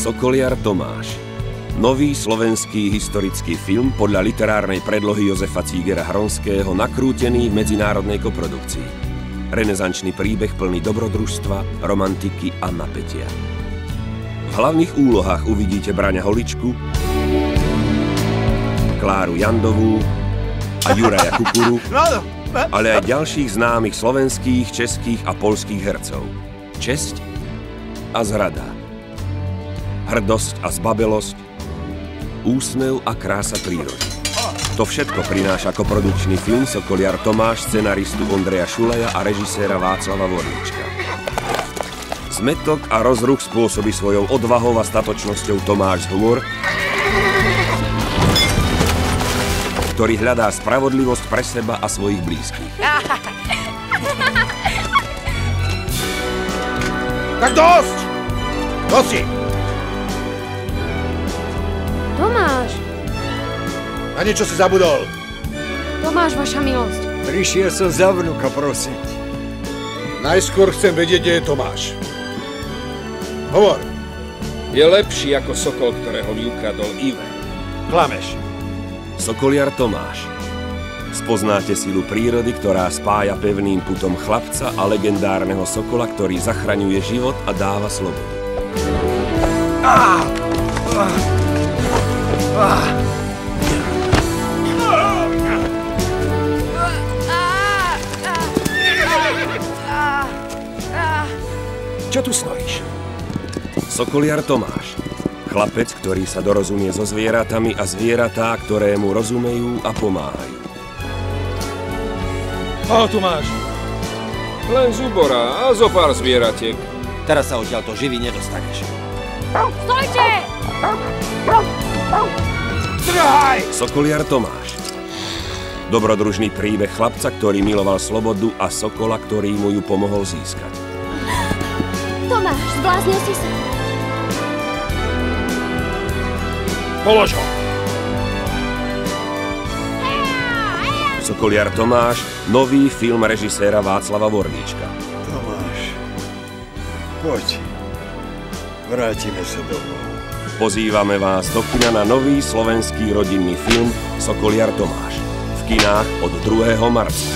Sokoliar Tomáš. Nový slovenský historický film podľa literárnej predlohy Jozefa Cígera Hronského, nakrútený v medzinárodnej koprodukcii. Renesančný príbeh plný dobrodružstva, romantiky a napätia. V hlavných úlohách uvidíte Braňa Holičku, Kláru Jandovú a Juraja Kukuru, ale aj ďalších známych slovenských, českých a poľských hercov. Česť a zrada. Hrdosť a zbabelosť. Úsmev a krása prírody. To všetko prináša koprodukčný film Sokoliar Tomáš scenaristu Ondreja Šulaja a režiséra Václava Vorníčka. Zmätok a rozruch spôsobí svojou odvahou a statočnosťou Tomáš Zhmur, ktorý hľadá spravodlivosť pre seba a svojich blízkych. Tak dosť! Dosti! Tomáš! Na niečo si zabudol. Tomáš, vaša milosť. Prišiel som za vnuka prosiť. Najskôr chcem vedieť, kde je Tomáš. Hovor. Je lepší ako sokol, ktorého mi ukradol Ive. Klameš. Sokoliar Tomáš. Spoznáte silu prírody, ktorá spája pevným putom chlapca a legendárneho sokola, ktorý zachraňuje život a dáva slobodu. Čo tu stojíš? Sokoliar Tomáš. Chlapec, ktorý sa dorozumie so zvieratami a zvieratá, ktoré mu rozumejú a pomáhajú. Koho tu máš? Len zubora a zo pár zvieratiek. Teraz sa odtiaľto živý nedostaneš. Stojte! Trhaj! Sokoliar Tomáš. Dobrodružný príbeh chlapca, ktorý miloval slobodu a sokola, ktorý mu ju pomohol získať. Tomáš, zbláznil si sa. Polož ho! Sokoliar Tomáš, nový film režiséra Václava Vorníčka. Tomáš, poď. Vrátime sa domov. Pozývame vás do kina na nový slovenský rodinný film Sokoliar Tomáš. V kinách od 2. marca.